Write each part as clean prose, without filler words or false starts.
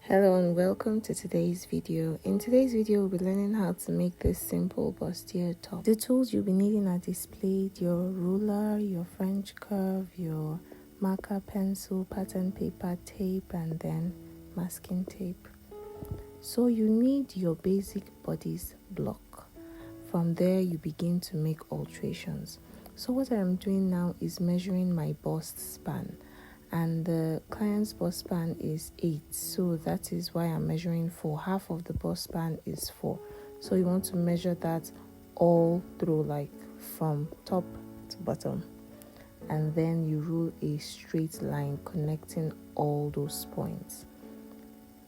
Hello and welcome to today's video. In today's video, we'll be learning how to make this simple bustier top. The tools you'll be needing are displayed: your ruler, your French curve, your marker, pencil, pattern paper, tape, and then masking tape. So you need your basic bodice block. From there, you begin to make alterations. So what I'm doing now is measuring my bust span. And the client's bust span is 8, so that is why I'm measuring 4. Half of the bust span is 4, so you want to measure that all through, like from top to bottom, and then you rule a straight line connecting all those points.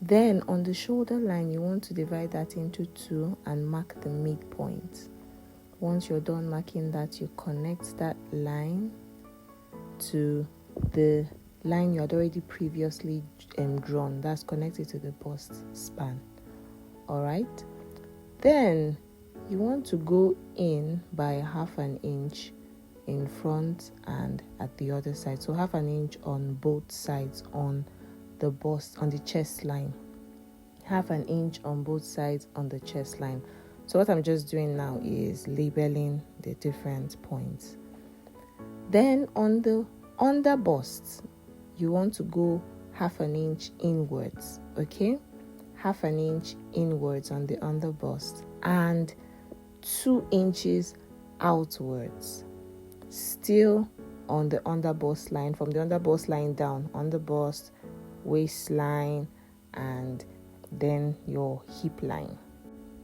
Then on the shoulder line, you want to divide that into 2 and mark the midpoint. Once you're done marking that, you connect that line to the line you had already previously drawn, that's connected to the bust span. Alright, then you want to go in by 1/2 inch in front and at the other side, so 1/2 inch on both sides on the bust, on the chest line, 1/2 inch on both sides on the chest line. So what I'm just doing now is labeling the different points. Then on the under bust, you want to go 1/2 inch inwards, okay? 1/2 inch inwards on the under bust and 2 inches outwards, still on the under bust line. From the under bust line down, under bust, waistline, and then your hip line.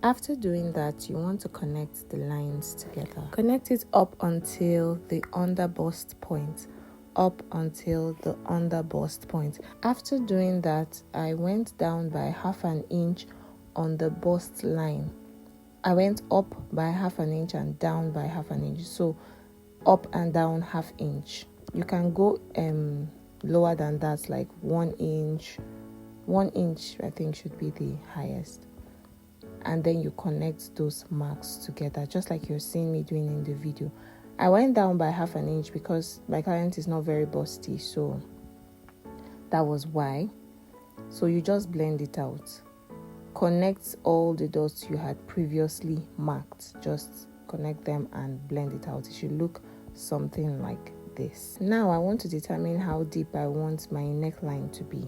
After doing that, you want to connect the lines together. Connect it up until the under bust point. Up until the under bust point. After doing that, I went down by 1/2 inch on the bust line. I went up by 1/2 inch and down by 1/2 inch. So up and down 1/2 inch. You can go lower than that, like 1 inch. 1 inch I think should be the highest. And then you connect those marks together, just like you're seeing me doing in the video. I went down by 1/2 inch because my client is not very busty, so that was why. So you just blend it out. Connect all the dots you had previously marked. Just connect them and blend it out. It should look something like this. Now I want to determine how deep I want my neckline to be.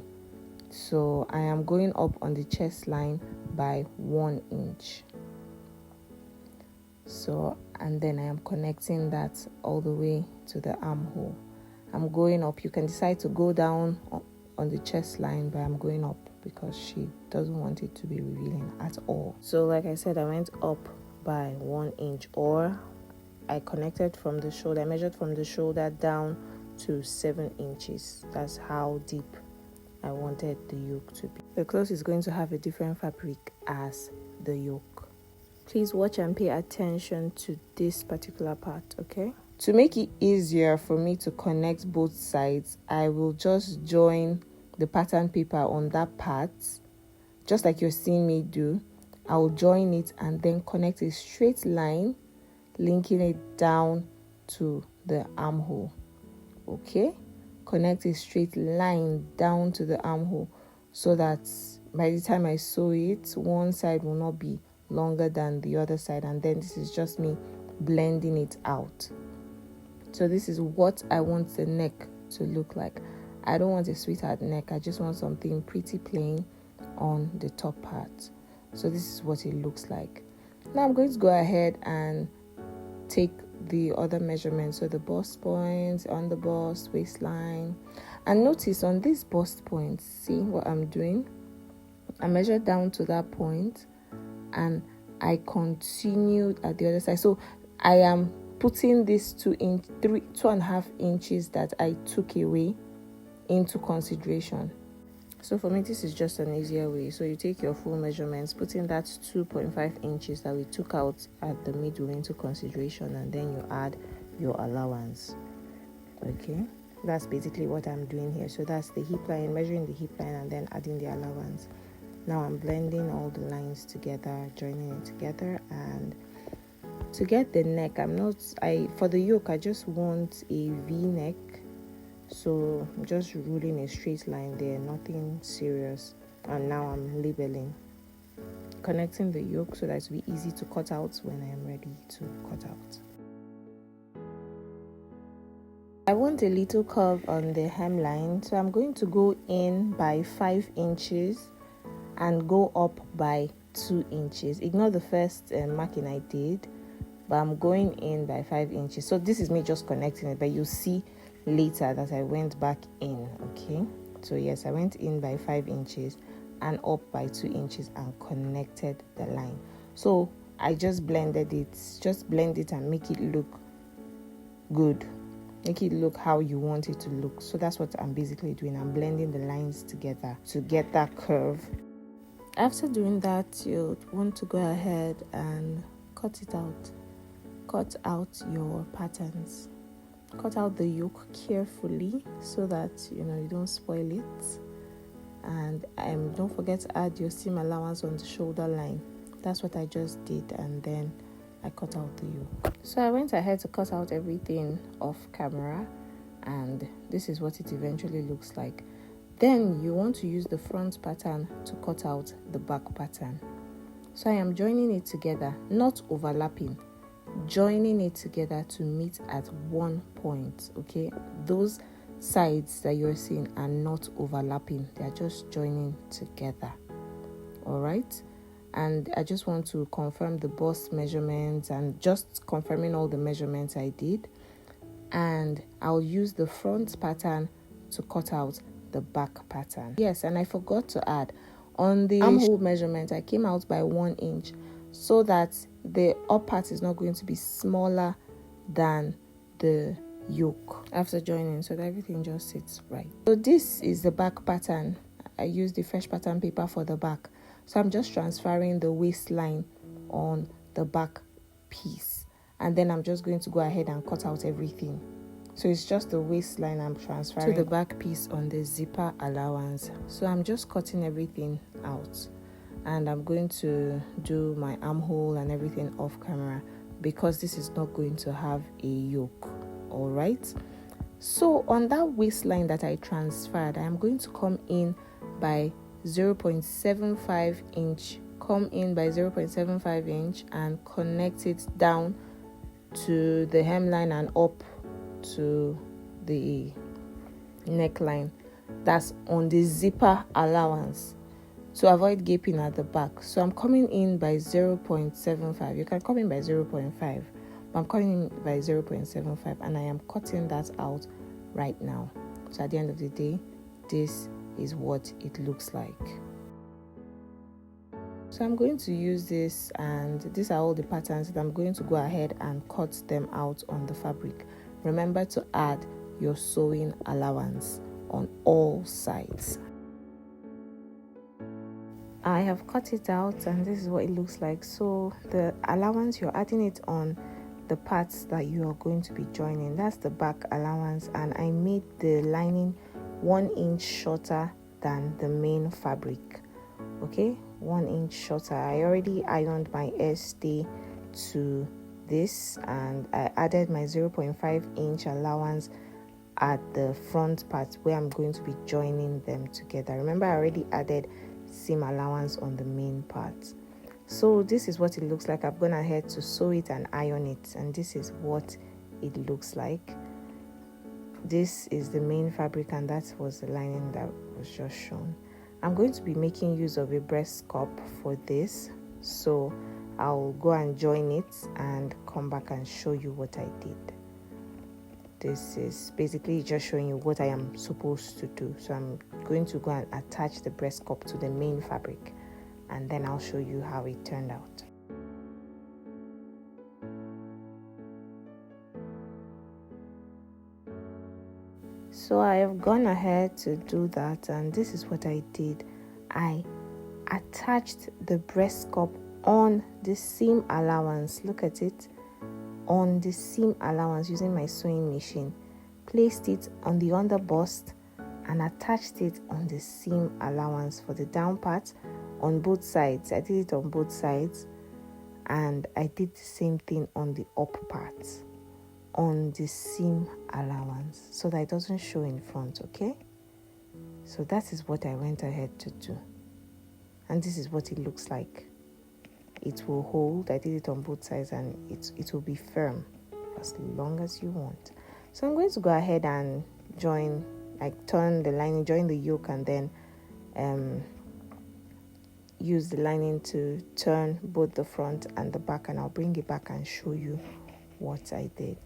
So I am going up on the chest line by 1 inch. So, and then I am connecting that all the way to the armhole. I'm going up. You can decide to go down on the chest line, but I'm going up because she doesn't want it to be revealing at all. So like I said, I went up by 1 inch, or I connected from the shoulder. I measured from the shoulder down to 7 inches. That's how deep I wanted the yoke to be. The cloth is going to have a different fabric as the yoke. Please watch and pay attention to this particular part, okay? To make it easier for me to connect both sides, I will just join the pattern paper on that part, just like you're seeing me do. I will join it and then connect a straight line, linking it down to the armhole, okay? Connect a straight line down to the armhole so that by the time I sew it, one side will not be longer than the other side, and then this is just me blending it out. So this is what I want the neck to look like. I don't want a sweetheart neck. I just want something pretty plain on the top part. So this is what it looks like. Now I'm going to go ahead and take the other measurements, so the bust points, on the bust, waistline, and notice on these bust points, see what I'm doing? I measured down to that point and I continued at the other side. So I am putting this 2.5 inches that I took away into consideration. So for me, this is just an easier way. So you take your full measurements, putting that 2.5 inches that we took out at the middle into consideration, and then you add your allowance. Okay, that's basically what I'm doing here. So that's the hip line, measuring the hip line and then adding the allowance. Now I'm blending all the lines together, joining it together, and to get the neck, for the yoke, I just want a V-neck. So I'm just ruling a straight line there, nothing serious. and now I'm labeling, connecting the yoke so that it will be easy to cut out when I am ready to cut out. I want a little curve on the hemline, so I'm going to go in by 5 inches and go up by 2 inches. Ignore the first marking I did, but I'm going in by 5 inches. So this is me just connecting it, but you'll see later that I went back in. Okay, so yes, I went in by 5 inches and up by 2 inches and connected the line. So I just blended it. Just blend it and make it look good. Make it look how you want it to look. So that's what I'm basically doing. I'm blending the lines together to get that curve. After doing that, you want to go ahead and cut it out. Cut out your patterns. Cut out the yoke carefully so that you don't spoil it. And don't forget to add your seam allowance on the shoulder line. That's what I just did, and then I cut out the yoke. So I went ahead to cut out everything off camera, and this is what it eventually looks like. Then you want to use the front pattern to cut out the back pattern. So I am joining it together, not overlapping, joining it together to meet at one point. Okay, those sides that you're seeing are not overlapping, they are just joining together. All right, and I just want to confirm the bust measurements and just confirming all the measurements I did, and I'll use the front pattern to cut out the back pattern. Yes, and I forgot to add, on the armhole measurement I came out by 1 inch so that the up part is not going to be smaller than the yoke after joining, so that everything just sits right. So this is the back pattern. I used the fresh pattern paper for the back, so I'm just transferring the waistline on the back piece, and then I'm just going to go ahead and cut out everything. So it's just the waistline I'm transferring to the back piece on the zipper allowance. So I'm just cutting everything out, and I'm going to do my armhole and everything off camera because this is not going to have a yoke. All right, so on that waistline that I transferred, I am going to come in by 0.75 inch, and connect it down to the hemline and up to the neckline. That's on the zipper allowance to avoid gaping at the back. So I'm coming in by 0.75. You can come in by 0.5, but I'm coming in by 0.75, and I am cutting that out right now. So at the end of the day, this is what it looks like. So I'm going to use this, and these are all the patterns that I'm going to go ahead and cut them out on the fabric. Remember to add your sewing allowance on all sides. I have cut it out, and this is what it looks like. So the allowance, you're adding it on the parts that you are going to be joining. That's the back allowance, and I made the lining 1 inch shorter than the main fabric. Okay, 1 inch shorter. I already ironed my stay to this, and I added my 0.5 inch allowance at the front part where I'm going to be joining them together. Remember, I already added seam allowance on the main part. So this is what it looks like. I've gone ahead to sew it and iron it, and this is what it looks like. This is the main fabric, and that was the lining that was just shown. I'm going to be making use of a breast cup for this, so I'll go and join it and come back and show you what I did. This is basically just showing you what I am supposed to do. So I'm going to go and attach the breast cup to the main fabric, and then I'll show you how it turned out. So I have gone ahead to do that, and this is what I did. I attached the breast cup on the seam allowance. Look at it, on the seam allowance using my sewing machine. Placed it on the under bust and attached it on the seam allowance for the down part on both sides. I did it on both sides, and I did the same thing on the up part on the seam allowance so that it doesn't show in front. Okay, so that is what I went ahead to do. and this is what it looks like. It will hold. I did it on both sides, and it will be firm as long as you want. So I'm going to go ahead and turn the lining, join the yoke, and then use the lining to turn both the front and the back, and I'll bring it back and show you what I did.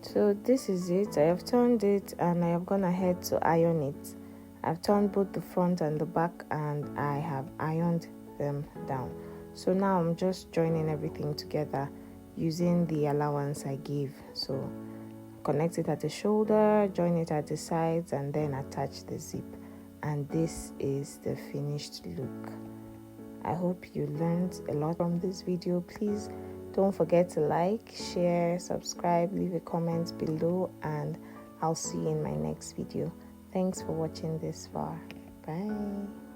So this is it. I have turned it and I have gone ahead to iron it. I've turned both the front and the back, and I have ironed them down. So now I'm just joining everything together using the allowance I gave. So connect it at the shoulder, join it at the sides, and then attach the zip. And this is the finished look. I hope you learned a lot from this video. Please don't forget to like, share, subscribe, leave a comment below, and I'll see you in my next video. Thanks for watching this far. Bye.